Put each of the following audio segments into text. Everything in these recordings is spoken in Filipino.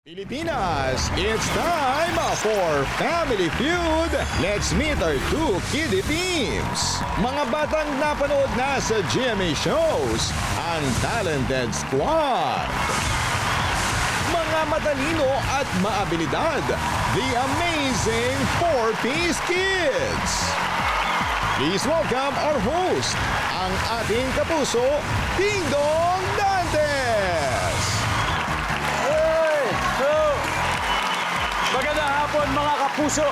Pilipinas, it's time for Family Feud. Let's meet our two kiddie teams. Mga batang napanood na sa GMA shows, ang Talented Squad. Mga matalino at maabilidad, the amazing Four-Piece Kids. Please welcome our host, ang ating kapuso, Ding Dong Dantes. Magandang hapon mga kapuso.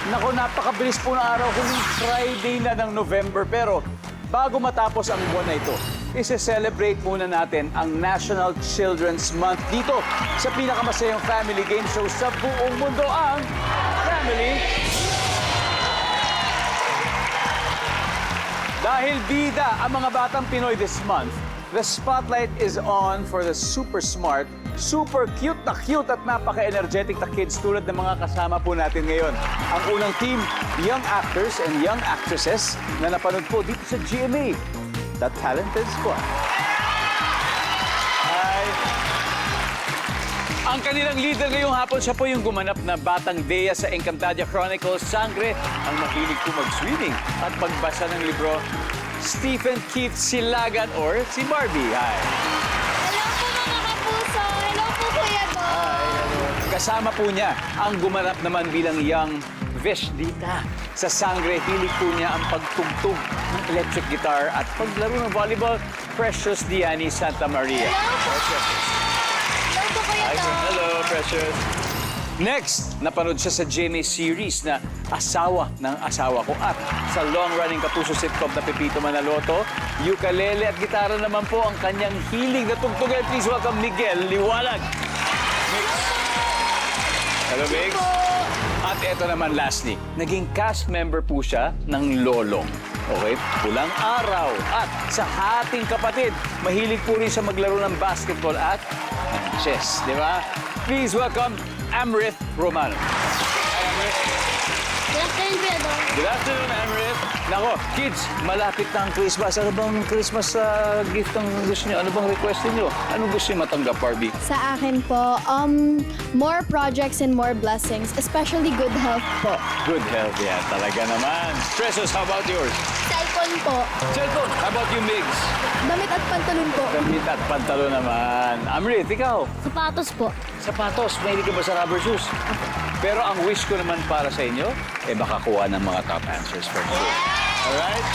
Naku, napakabilis po ng araw. Huling Friday na ng November. Pero bago matapos ang buwan na ito, isi-celebrate muna natin ang National Children's Month dito sa pinakamasayang family game show sa buong mundo, ang Family. Dahil bida ang mga batang Pinoy this month, the spotlight is on for the super smart, super cute at napaka-energetic na kids tulad ng mga kasama po natin ngayon. Ang unang team, young actors and young actresses na napanood po dito sa GMA, The Talented Squad. Hi! Ang kanilang leader ngayong hapon, siya po yung gumanap na batang Dea sa Encantadia Chronicles, Sangre, ang mahilig po mag-swimming at pagbasa ng libro, Stephen Keith Silagan or si Barbie. Hi! Hello po mga kapuso! Hello po Kuya Dong! Hi, hello. Kasama po niya ang gumanap naman bilang young Veshdita. Sa Sangre, hilig po niya ang pagtugtog ng electric guitar at paglaro ng volleyball, Precious Diani Santa Maria. Hello po Kuya Dong! Hello, Precious. Next, napanood siya sa GMA series na Asawa ng Asawa Ko at sa long-running kapuso sitcom na Pepito Manaloto, ukulele at gitara naman po ang kanyang hilig na tugtugan. Please welcome Miguel Liwalag. Mix. Hello, Mix. At eto naman lastly, naging cast member po siya ng Lolong. Okay, Pulang Araw. At sa Hating Kapatid, mahilig po rin siya maglaro ng basketball at ng chess, di ba? Please welcome Amrith Romano. Hi, Amrith. Good afternoon Kuya Dong! Good afternoon, Amrith. Nako, kids, malapit na ang Christmas. Ano bang Christmas gift ang gusto niyo? Ano bang request niyo? Ano gusto niyo matanggap, Barbie? Sa akin po, more projects and more blessings, especially good health po. Good health, yeah. Talaga naman. Precious, how about yours? Cellphone po. Cellphone, how about you, Migs? Damit at pantalon po. Damit at pantalo naman. Amrith, ikaw? Sapatos po. Sapatos, mahilig ka ba sa rubber shoes? Pero ang wish ko naman para sa inyo, makakuha ng mga top answers for today. Alright?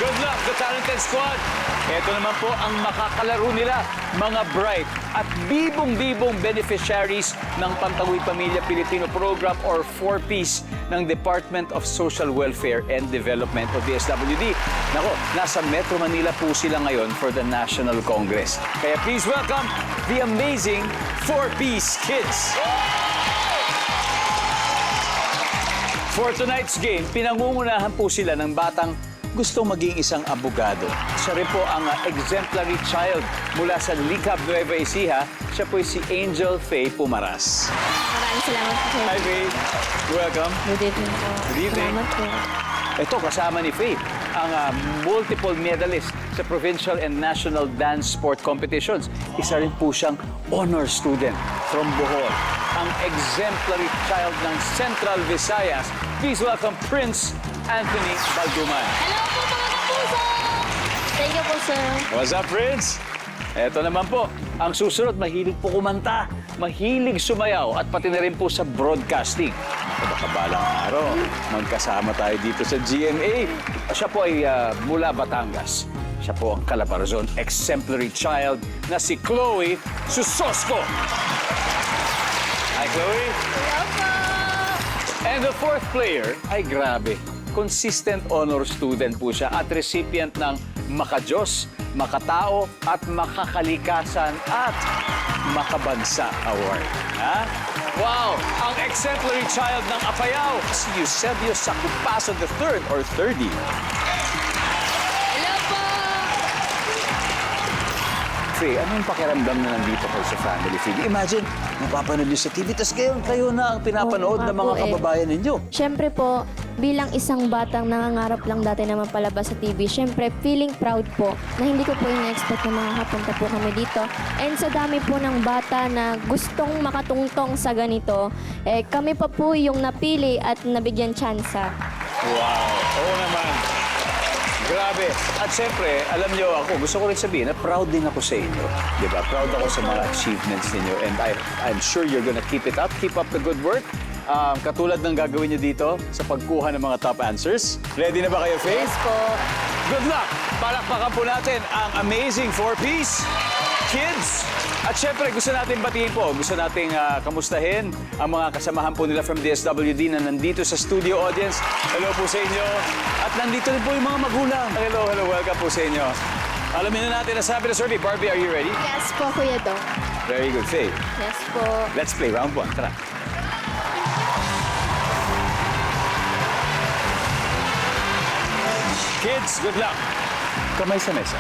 Good luck, the Talented Squad! Ito naman po ang makakalaro nila, mga bright at bibong-bibong beneficiaries ng Pantawid Pamilya Pilipino Program or 4-Piece ng Department of Social Welfare and Development of DSWD. Nako, nasa Metro Manila po sila ngayon for the National Congress. Kaya please welcome the amazing 4-Piece Kids! For tonight's game, pinangungunahan po sila ng batang gustong maging isang abogado. Siya rin po ang exemplary child mula sa Likab, Nueva Ecija. Siya po si Angel Faye Pumaras. Maraming salamat po. Hi, Faye. Welcome. Good evening po. Good evening. Salamat po. Ito, kasama ni Faye, ang multiple medalist sa provincial and national dance sport competitions. Isa rin po siyang honor student from Bohol. Ang exemplary child ng Central Visayas. Please welcome Prince Anthony Balduman. Hello po mga kapuso! Thank you po, sir. What's up, Prince? Eto naman po, ang susunod, mahilig po kumanta, mahilig sumayaw, at pati na rin po sa broadcasting. O baka balang araw, magkasama tayo dito sa GMA. Siya po ay mula Batangas. Siya po ang Calabarzon exemplary child na si Chloe Susosco. Hi, Chloe. Hello po! And the fourth player, ay grabe, consistent honor student po siya at recipient ng Makadiyos, Makatao at Makakalikasan at Makabansa Award. Ha? Wow! Ang exemplary child ng Apayao, si Eusebio Sacupaso III or 30. Hello po! Faye, anong pakiramdam na nandito kayo sa Family Feud? Imagine, napapanood niyo sa TV, tapos kayo na ang pinapanood Oo nga ng mga po eh. kababayan ninyo. Siyempre po, bilang isang batang nangangarap lang dati na mapalabas sa TV, syempre feeling proud po na hindi ko po in-expect na makakapunta po kami dito. And sa dami po ng bata na gustong makatungtong sa ganito, kami pa po yung napili at nabigyan tsansa. Wow. Oo naman. Grabe. At siyempre, alam niyo ako, gusto ko rin sabihin na proud din ako sa inyo. Di ba? Proud ako sa mga achievements ninyo. And I'm sure you're gonna keep it up. Keep up the good work. Katulad ng gagawin niyo dito sa pagkuha ng mga top answers. Ready na ba kayo, Faith? Yes po. Good luck! Palakpakan po natin ang amazing four-piece kids. At syempre, gusto natin batiin po. Gusto natin kamustahin ang mga kasamahan po nila from DSWD na nandito sa studio audience. Hello po sa inyo. At nandito rin po yung mga magulang. Hello, welcome po sa inyo. Alamin na natin na sabi na survey. Barbie, are you ready? Yes po, Kuya Dong. Very good, Faith. Yes po. Let's play round one. Tara. Kids, good luck. Kamay sa mesa.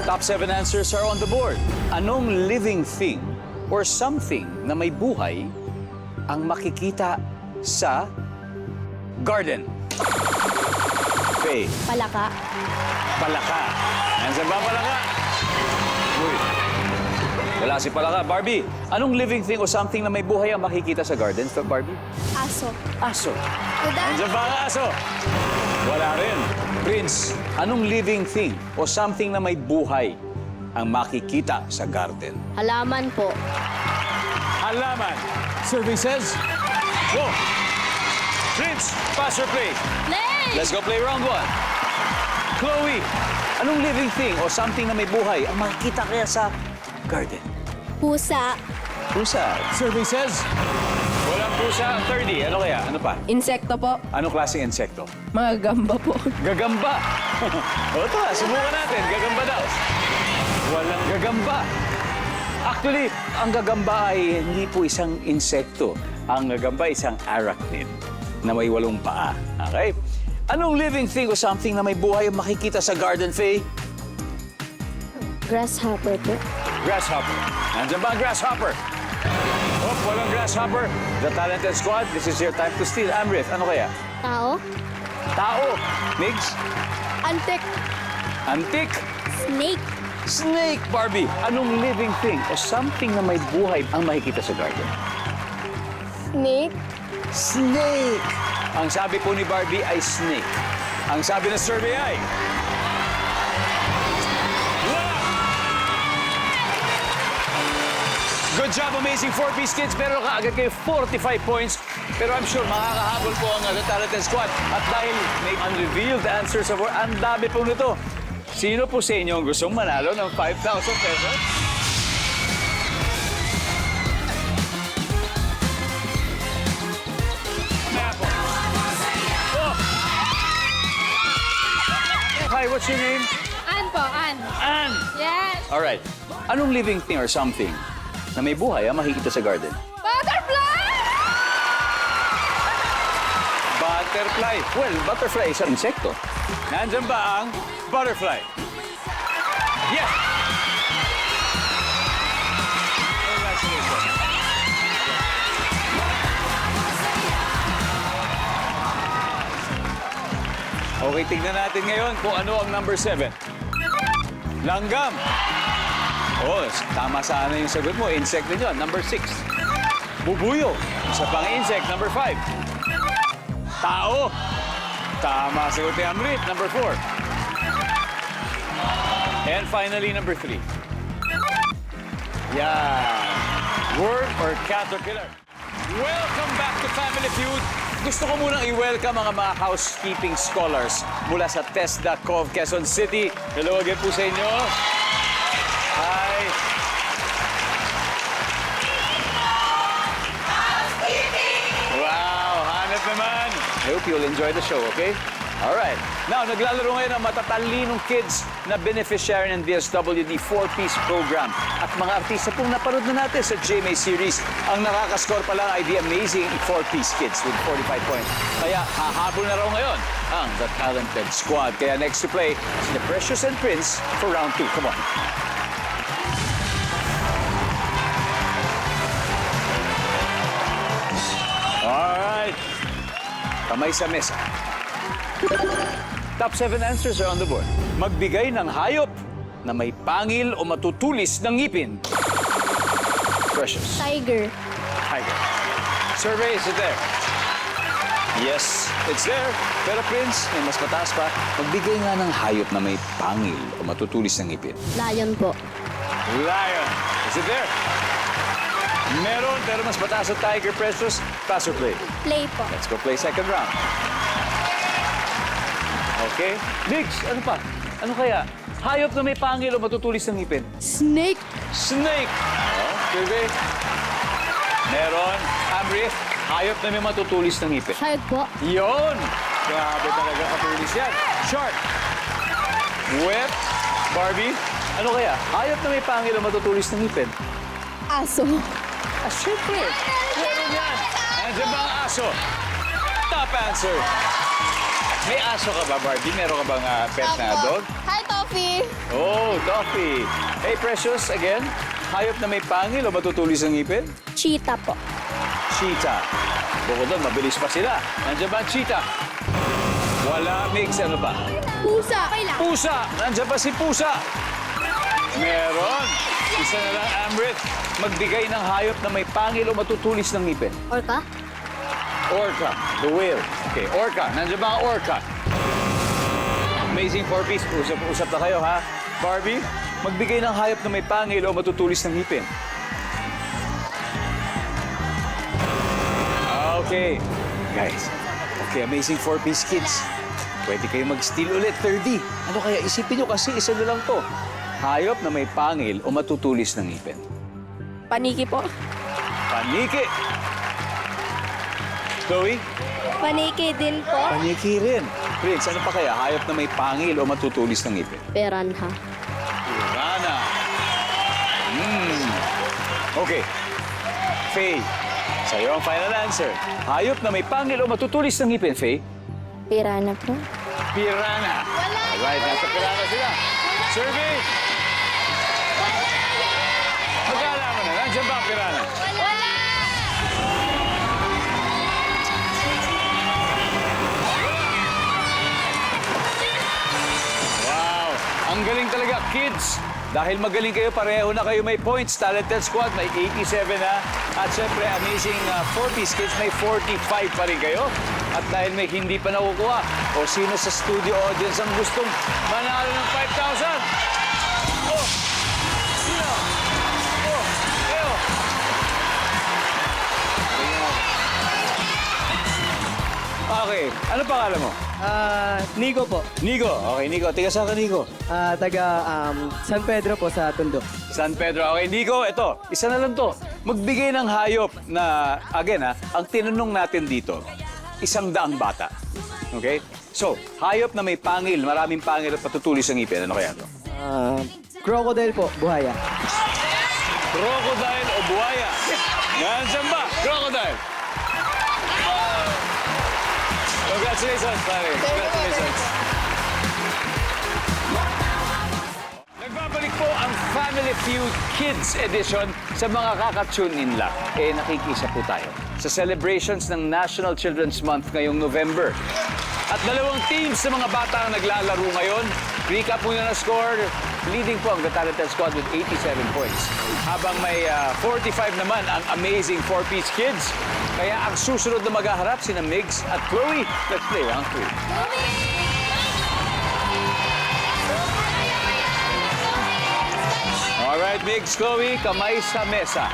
Top 7 answers are on the board. Anong living thing or something na may buhay ang makikita sa garden? Faye, Palaka. palaka. Nandiyan ba ang palaka? Uy. Wala si palaka. Barbie, anong living thing o something na may buhay ang makikita sa garden? Barbie? Aso. Aso. Nandiyan ba ang aso? Wala rin. Prince, anong living thing o something na may buhay ang makikita sa garden? Halaman po. Halaman. Survey says, go. Prince, pass or play? Play! Let's go play round one. Chloe, anong living thing o something na may buhay ang makikita kaya sa garden? Pusa. Pusa. Survey says, walang pusa. 30. Ano kaya? Ano pa? Insekto po. Anong klaseng insekto? Mga gamba po. Gagamba. O ito na, subukan natin. Gagamba daw. Walang gagamba. Actually, ang gagamba ay hindi po isang insekto. Ang gagamba ay isang arachnid na may 8 paa. Okay? Anong living thing o something na may buhay ang makikita sa garden, Faye? Grasshopper po. Grasshopper. Nandiyan ba ang grasshopper? Oh, walang grasshopper. The Talented Squad, this is your time to steal. Amrit, ano kaya? Tao. Tao. Migs? Antik. Antik. Snake. Snake, Barbie. Anong living thing o something na may buhay ang makikita sa garden? Snake. Snake. Ang sabi po ni Barbie ay snake. Ang sabi ng survey ay... Wala! Good job, amazing four-piece kids. Pero kaagad kayo 45 points. Pero I'm sure makakahabol po ang The Talented Squad. At dahil may unrevealed answers of ang dami po nito. Sino po sa inyo ang gustong manalo ng 5,000 pesos? Oh! Hi, what's your name? Ann po, Ann. Ann. Yes. All right. Anong living thing or something na may buhay ang makikita sa garden? Butterfly! Butterfly. Well, butterfly is an insekto. Nandyan ba ang butterfly? Yes! Congratulations. Okay, tignan natin ngayon kung ano ang number 7. Langgam. Oh, tama sana yung sagot mo. Insect din yun. Number 6. Bubuyo. Isa pang insect. Number 5. Tao. Tama sagot ni Amrit. Number 4. And finally, number 3. Yan. Worm or caterpillar. Welcome back to Family Feud. Gusto ko munang i-welcome ang mga housekeeping scholars mula sa TESDA Cove, Quezon City. Hello again po sa inyo. Hi. Wow, hanap naman. I hope you'll enjoy the show, okay? All right. Now, naglalaro ngayon ang matatalinong kids na beneficiary ng DSWD 4-piece program. At mga artista pong napanood na natin sa GMA series. Ang nakakascore pa lang ay the amazing 4-piece kids with 45 points. Kaya hahabol na raw ngayon ang The Talented Squad. Kaya next to play, the Precious and Prince for round 2. Come on. All right. kamay sa mesa. Top 7 answers are on the board. Magbigay ng hayop na may pangil o matutulis ng ngipin. Precious. Tiger. Tiger. Survey, is it there? Yes, it's there. Pero Prince, may mas mataas pa. Magbigay nga ng hayop na may pangil o matutulis ng ngipin. Lion po. Lion. Is it there? Meron, pero mas mataas sa Tiger, Precious. Pass or play? Play po. Let's go play second round. Okay. Migs, ano pa? Ano kaya? Hayop na may pangil o matutulis ng ngipin. Snake. Snake. Oh, survey. Meron. Amri, hayop na may matutulis ng ngipin. Shark po. Yon! Grabe talaga katulis yan. Shark. Whip. Barbie. Ano kaya? Hayop na may pangil o matutulis ng ngipin. Aso. Ah, syempre. Meron yan. Andiyan ba ang aso? Top answer. May aso ka ba, Barbie? Meron ka bang pet na dog? Hi, Toffee. Oh, Toffee. Hey, Precious, again. Hayop na may pangil o matutulis ng ngipin? Cheetah po. Cheetah. Bukod doon, mabilis pa sila. Nandiyan ba ang cheetah? Wala. Mix, ano ba? Pusa. Okay lang. Pusa. Nandiyan ba si Pusa? Meron. Isa na lang, Amrit. Magbigay ng hayop na may pangil o matutulis ng ngipin. Orca. Orca. The whale. Okay, orca. Nandiyan ba ang orca? Amazing four-piece. Usap na kayo, ha? Barbie, magbigay ng hayop na may pangil o matutulis ng ngipin. Okay. Guys, okay, amazing four-piece kids. Pwede kayo mag-steal ulit, 30. Ano kaya? Isipin nyo kasi isa na lang to. Hayop na may pangil o matutulis ng ngipin. Paniki po. Paniki. Chloe? Paniki din po. Paniki rin. Prince, ano pa kaya? Hayop na may pangil o matutulis ng ngipin? Piranha. Piranha. Okay. Faye, sa'yo ang final answer. Hayop na may pangil o matutulis ng ngipin, Faye? Piranha po. Piranha. Wala. Alright, nasa piranha sila. Survey. Magkalaman na. Nandiyan ba ang piranha? Wala. Wow! Ang galing talaga, kids! Dahil magaling kayo, pareho na kayo may points. Talented Squad, may 87 na. At syempre, amazing four-piece kids, may 45 pa rin kayo. At dahil may hindi pa nakukuha, o sino sa studio audience ang gustong manalo ng 5,000? Oh! Sino? Oh! Eyo! Okay, ano pangalan mo? Nico po. Nico. Okay, Nico. Tiga saan ka, Nico? Taga San Pedro po sa Tondo. San Pedro. Okay, Nico, ito. Isa na lang to. Magbigay ng hayop na, again ang tinanong natin dito, 100 bata. Okay? So, hayop na may pangil, maraming pangil at patutulis ang ngipin. Ano kaya to? Crocodile po, buhaya. Crocodile o buhaya? Nandiyan ba? Crocodile. Congratulations, pare. Congratulations. Nagbabalik po ang Family Feud Kids Edition sa mga kakatune in lang. Nakikisa po tayo sa celebrations ng National Children's Month ngayong November. At dalawang teams sa mga bata ang naglalaro ngayon. Recap muna na score. Leading po ang The Talented Squad with 87 points. Habang may 45 naman ang amazing four-piece kids. Kaya ang susunod na maghaharap sina Migs at Chloe. Let's play round 3. Alright, Migs, Chloe, kamay sa mesa.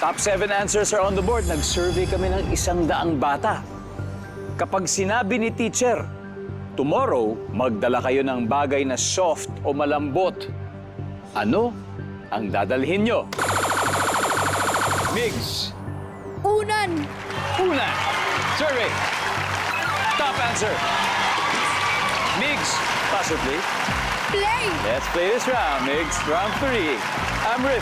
Top 7 answers are on the board. Nag-survey kami ng 100 bata. Kapag sinabi ni teacher, tomorrow, magdala kayo ng bagay na soft o malambot. Ano ang dadalhin nyo? Migs. Unan. Una. Survey. Top answer. Migs. Possibly. Play. Let's play this round, Migs. Round 3. Amrit.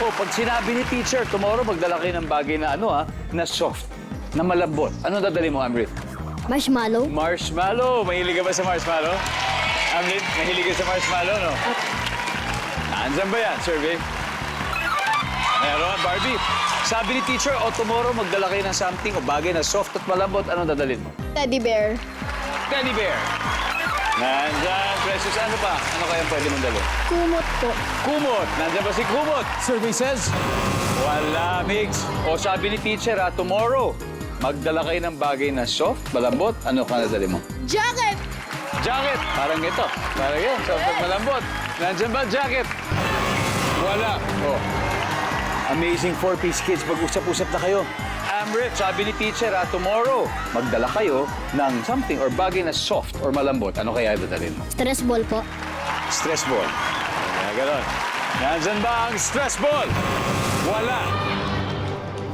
Oh, pag sinabi ni teacher, tomorrow magdala kayo ng bagay na na soft, na malambot. Ano dadali mo, Amrit? Marshmallow. Marshmallow. Mahilig ka ba sa marshmallow? Amrit, mahilig ka sa marshmallow, no? Nandyan ba yan, survey? Meron, Barbie. Sabi ni teacher, tomorrow magdala kayo ng something o bagay na soft at malambot. Anong dadalhin mo? Teddy bear. Teddy bear. Nandyan, Precious. Ano pa? Ano kayang pwede mong dalhin? Kumot po. Kumot. Nandyan ba si Kumot? Survey says? Wala, Migs. O sabi ni teacher, tomorrow, magdala kayo ng bagay na soft, malambot. Ano ka nadali mo? Jacket! Jacket. Parang ito. Parang yan, soft at malambot. Nandyan ba jacket? Wala. Oh. Amazing 4-piece kids. Mag-usap-usap na kayo. Amrit, sabi ni teacher, tomorrow, magdala kayo ng something or bagay na soft or malambot. Ano kaya dadalhin mo? Stress ball po. Stress ball. Kaya ganon. Nandyan ba ang stress ball? Wala.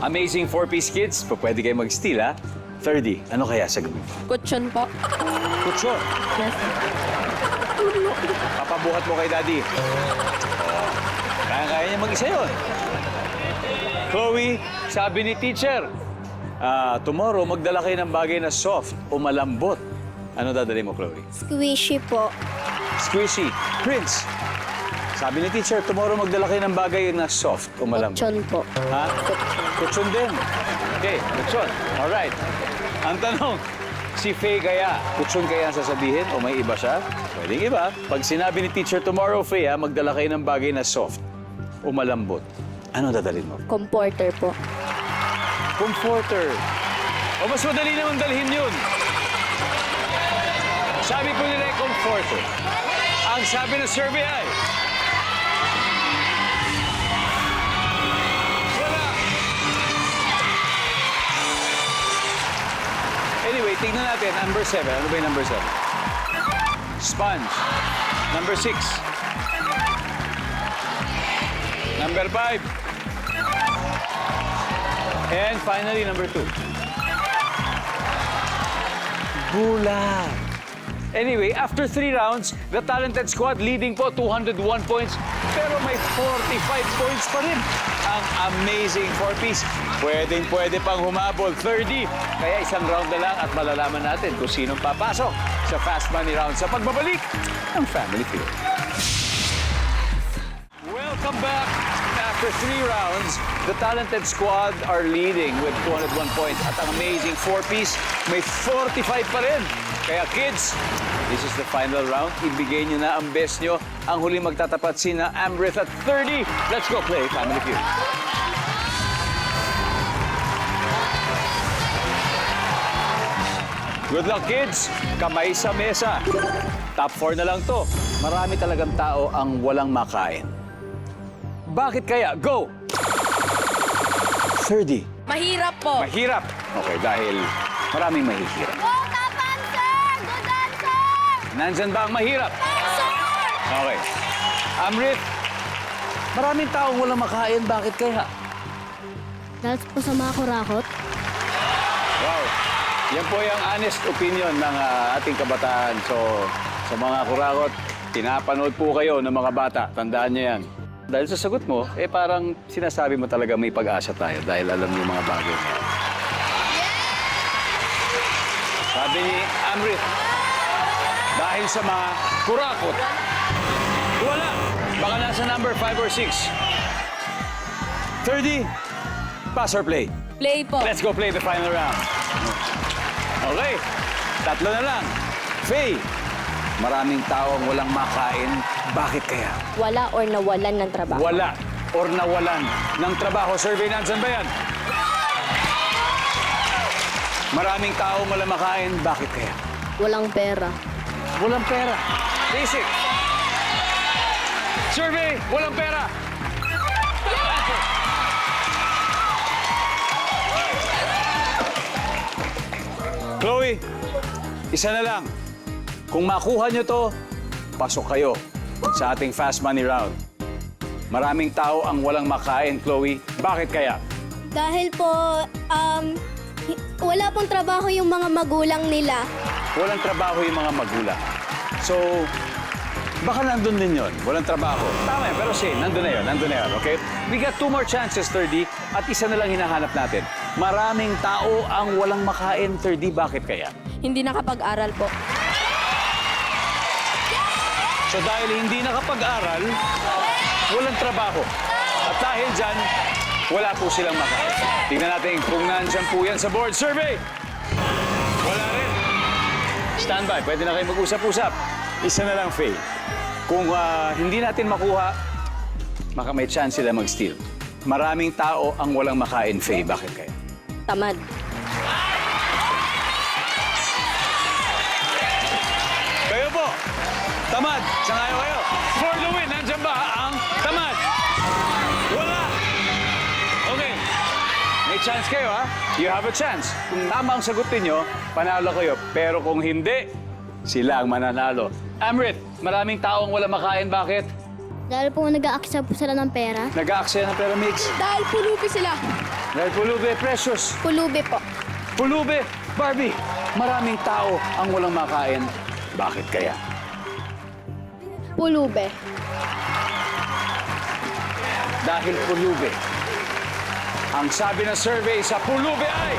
Amazing 4-piece kids. Pwede kayo mag-steal, ha? 30. Ano kaya sagot mo? Kutsyon po. Kutsyon. Yes. Papabuhat mo kay Daddy. Kaya niya mag-isa yun. Chloe, sabi ni teacher, tomorrow magdala kayo ng bagay na soft o malambot. Ano dadali mo, Chloe? Squishy po. Squishy. Prince, sabi ni teacher, tomorrow magdala kayo ng bagay na soft o malambot. Kutsyon po. Ha? Kutsyon din. Okay, kutsyon. Alright. Ang tanong, si Faye kaya, kutsyon kaya ang sasabihin o may iba siya? Pwedeng iba. Pag sinabi ni teacher tomorrow, Faye, magdala kayo ng bagay na soft o malambot. Ano dadalhin mo? Comforter po. Comforter. O mas madali naman dalhin yun. Sabi ko nila comforter. Ang sabi ng survey ay... Wala. Anyway, tignan natin. Number 7. Ano ba yung number 7? Sponge. Number 6. Number 5. And finally, number 2. Bulag. Anyway, after 3 rounds, the talented squad leading po 201 points, pero may 45 points pa rin. Ang amazing 4-piece. Pwede pang humabol 30. Kaya isang round na lang at malalaman natin kung sinong papasok sa Fast Money Round sa pagbabalik ng Family Feud. Welcome back. After 3 rounds, the talented squad are leading with 201 points. At ang amazing 4-piece, may 45 pa rin. Kaya kids, this is the final round. Ibigay nyo na ang best nyo. Ang huling magtatapat sina Amrith at 30. Let's go play Family Feud. Good luck, kids. Kamay sa mesa. Top 4 na lang to. Marami talagang tao ang walang makain. Bakit kaya? Go! 30. Mahirap po. Mahirap. Okay, dahil maraming mahihirap. Go, top answer! Good answer! Nandyan ba ang mahirap? Answer! Okay. Amrit, maraming taong walang makain. Bakit kaya? Dahil po sa mga kurakot. Wow. Yan po yung honest opinion ng ating kabataan. So, sa mga kurakot, pinapanood po kayo ng mga bata. Tandaan niyo yan. Dahil sa sagot mo, parang sinasabi mo talaga may pag-asa tayo dahil alam niyo mga bagay na yan. Sabi ni Amrit, dahil sa mga kurakot, wala. Baka nasa number 5 or 6. 30, pass or play? Play po. Let's go play the final round. Okay, 3 na lang. Faye, maraming tao ang walang makain. Bakit kaya? Wala or nawalan ng trabaho. Wala or nawalan ng trabaho. Survey nandyan ba yan? Maraming tao walang makain. Bakit kaya? Walang pera. Walang pera. Basic. Survey, walang pera. Chloe, isa na lang. Kung makuha nyo to, pasok kayo sa ating Fast Money Round. Maraming tao ang walang makain, Chloe. Bakit kaya? Dahil po, wala pong trabaho yung mga magulang nila. Walang trabaho yung mga magulang. So, baka nandun din yun. Walang trabaho. Tama yun, pero Shane, nandun na yun, okay? We got 2 more chances, 30, at isa na lang hinahanap natin. Maraming tao ang walang makain, 30. Bakit kaya? Hindi nakapag-aral po. So dahil hindi nakapag-aral, walang trabaho. At dahil dyan, wala po silang makain. Tingnan natin kung nandyan po yan sa board survey. Wala rin. Standby, pwede na kayo mag-usap-usap. Isa na lang, Faye. Kung hindi natin makuha, baka may chance sila mag-steal. Maraming tao ang walang makain, Faye. Bakit kaya? Tamad. Kayo po, tamad. Sangayo kayo. For the win, nandyan ba ang tamad? Wala. Okay. May chance kayo, ha? You have a chance. Kung tama ang sagot ninyo, panalo kayo. Pero kung hindi, sila ang mananalo. Amrit, maraming taong wala makain. Bakit? Dahil po nag-aaksaya po sila ng pera. Nag-aaksaya ng pera mix. Dahil pulubi sila. Dahil pulube, precious. Pulubi po. Pulube, Barbie. Maraming tao ang walang makain. Bakit kaya? Pulube. Dahil pulube. Ang sabi ng survey sa pulube ay...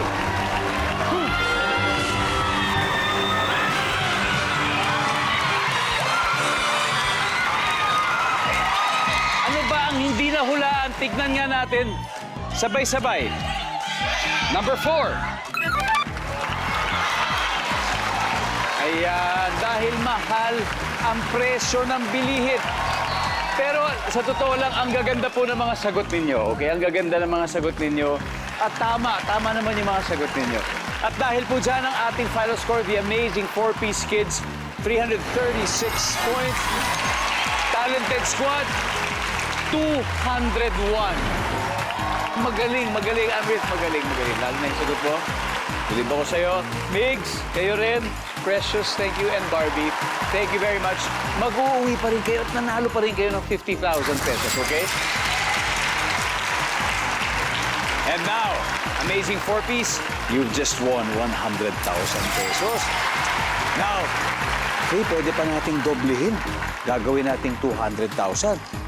Ano ba ang hindi nahulaan? Tignan nga natin. Sabay-sabay. Number 4. Ayan, dahil mahal ang presyo ng bilihin. Pero sa totoo lang, ang gaganda po ng mga sagot ninyo. Okay, ang gaganda ng mga sagot ninyo. At tama naman yung mga sagot ninyo. At dahil po dyan ang ating final score, the amazing 4-piece kids, 336 points. Talented squad, 201. Magaling, Amrit, magaling. Lalo na yung sagot mo. Bilib ako sa'yo. Migs, kayo rin. Precious, thank you. And Barbie, thank you very much. Mag-uuwi pa rin kayo at nanalo pa rin kayo ng 50,000 pesos, okay? And now, amazing 4-piece, you've just won 100,000 pesos. Now, pwede pa nating doblehin. Gagawin nating 200,000.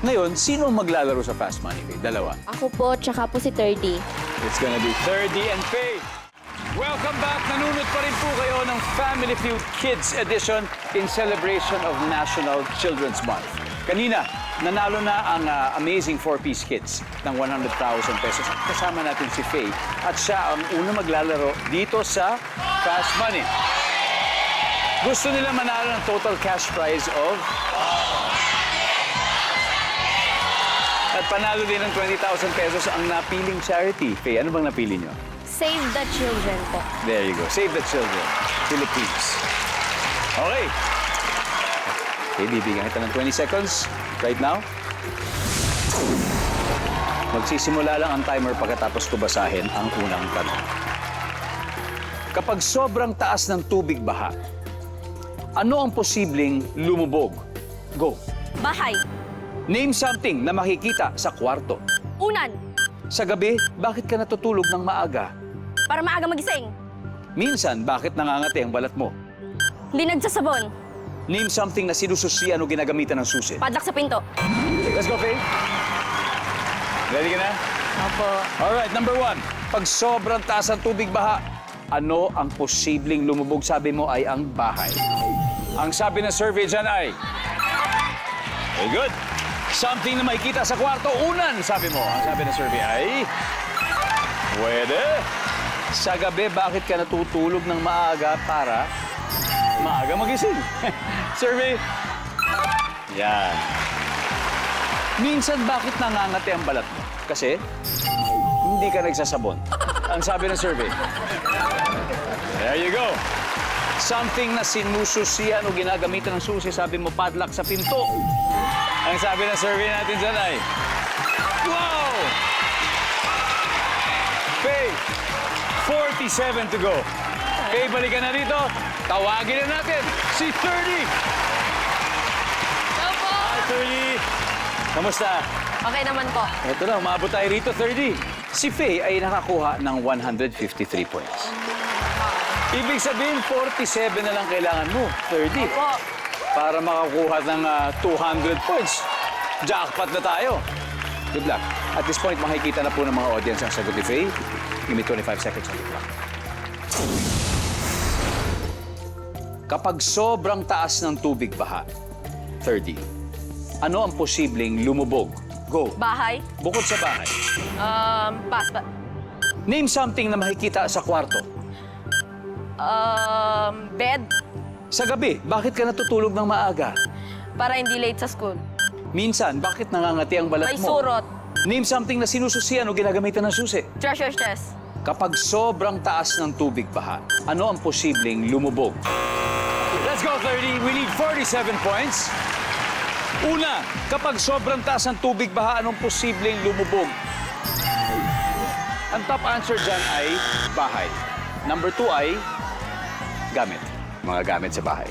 Ngayon, sino ang maglalaro sa Fast Money? Dalawa. Ako po, tsaka po si 30. It's gonna be 30 and Faye. Welcome back. Nanunod pa rin po kayo ng Family Feud Kids Edition in celebration of National Children's Month. Kanina, nanalo na ang amazing 4-piece kids ng 100,000 pesos. Kasama natin si Faye at siya ang unang maglalaro dito sa Fast Money. Gusto nila manalo ng total cash prize of... At panalo din ng 20,000 pesos ang napiling charity. Faye, ano bang napili nyo? Save the Children po. There you go. Save the Children. Philippines. Okay. Okay, bibigyan kita ng 20 seconds right now. Magsisimula lang ang timer pagkatapos ko basahin ang unang tanong. Kapag sobrang taas ng tubig baha, ano ang posibleng lumubog? Go. Bahay. Name something na makikita sa kwarto. Unan. Sa gabi, bakit ka natutulog ng maaga? Para maaga magising. Minsan, bakit nangangati ang balat mo? Hindi nagsasabon. Name something na sinususian o ginagamitan ng susi. Padlock sa pinto. Let's go, Faye. Ready ka na? Opo. Alright, number 1. Pag sobrang taas ang tubig baha, ano ang posibleng lumubog? Sabi mo ay ang bahay. Ang sabi ng survey dyan ay... Very good. Something na makikita sa kwarto, unan, sabi mo. Ang sabi ng survey ay... Pwede. Sa gabi, bakit ka natutulog ng maaga para maaga magising? Survey. Yan. Minsan, bakit nangangati ang balat mo? Kasi hindi ka nagsasabon. Ang sabi ng survey. There you go. Something na sinususian o ginagamitan ng susi, sabi mo, padlock sa pinto. Ang sabi ng survey natin dyan ay... Wow! Faye, 47 to go. Faye, balikan na dito. Tawagin na natin si 30. Hello po. Hi, 30. Kamusta? Okay naman po. Ito na, umabot tayo rito, 30. Si Faye ay nakakuha ng 153 points. Ibig sabihin, 47 na lang kailangan mo, 30. Opo. Para makakuha ng 200 points. Jackpot na tayo. Good luck. At this point, makikita na po ng mga audience ang sagot ni Faye. Give me 25 seconds on the clock. Kapag sobrang taas ng tubig baha, 30, ano ang posibleng lumubog Go. Bahay. Bukod sa bahay. Pasta. Name something na makikita sa kwarto. Bed. Sa gabi, bakit ka natutulog ng maaga? Para hindi late sa school. Minsan, bakit nangangati ang balat May mo? surot. Name something na sinususian o ginagamitan ng susi. Treasure chest. Kapag sobrang taas ng tubig baha, ano ang posibleng lumubog? Let's go, 30. We need 47 points. Una, kapag sobrang taas ng tubig baha, anong posibleng lumubog? Ang top answer dyan ay bahay. Number 2 ay gamit. Mga gamit sa bahay.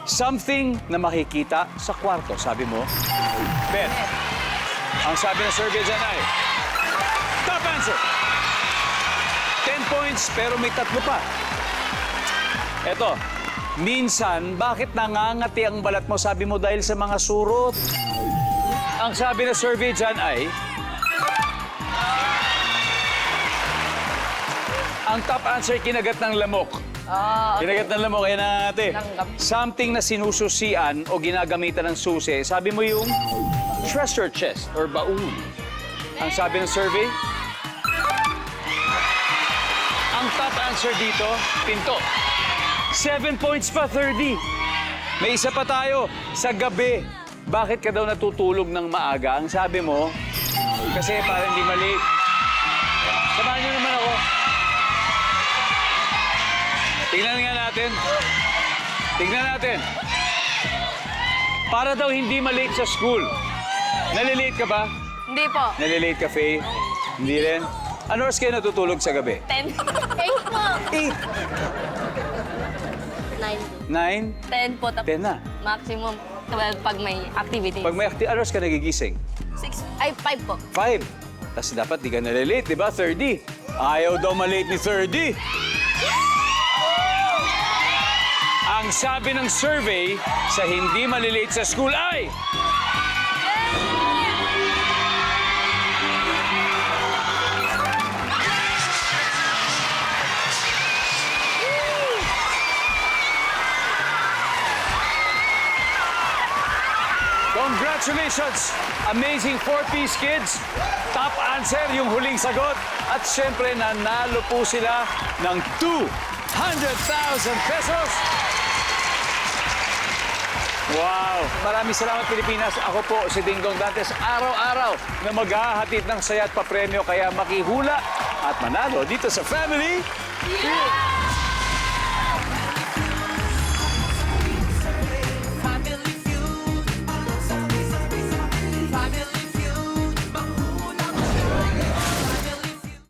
Something na makikita sa kwarto. Sabi mo, bed. Ang sabi ng survey dyan ay top answer. 10 points, pero may 3 pa. Eto, minsan, bakit nangangati ang balat mo? Sabi mo dahil sa mga surot. Ang sabi ng survey dyan ay ang top answer, kinagat ng lamok. Kinagat ng lamok, kaya nangangati. Something na sinususian o ginagamitan ng susi. Sabi mo yung treasure chest or baul. Ang sabi ng survey, ang top answer dito, pinto. 7 points pa, 30. May isa pa tayo. Sa gabi, bakit ka daw natutulog ng maaga? Ang sabi mo, kasi para hindi mali. Samahan niyo naman ako. Tingnan nga natin. Tingnan natin. Para daw hindi malate sa school. Nalilate ka ba? Hindi po. Nalilate ka, Faye? Hindi rin? Ano oras kayo natutulog sa gabi? 10. 8 po. 8? 9. 9? 10 po. 10 na. Maximum 12 pag may activity. Pag may ano oras ka nagigising? 6. Ay, 5 po. 5. Tapos dapat di ka nalilate, di ba? 30. Ayaw daw malate ni 30. Ang sabi ng survey sa hindi malilate sa school ay... Congratulations! Amazing 4-piece kids. Top answer yung huling sagot. At syempre, nanalo po sila ng 200,000 pesos. Wow! Maraming salamat, Pilipinas. Ako po si Dingdong Dantes. Araw-araw na maghahatid ng saya at papremyo. Kaya makihula at manalo dito sa Family. Yeah!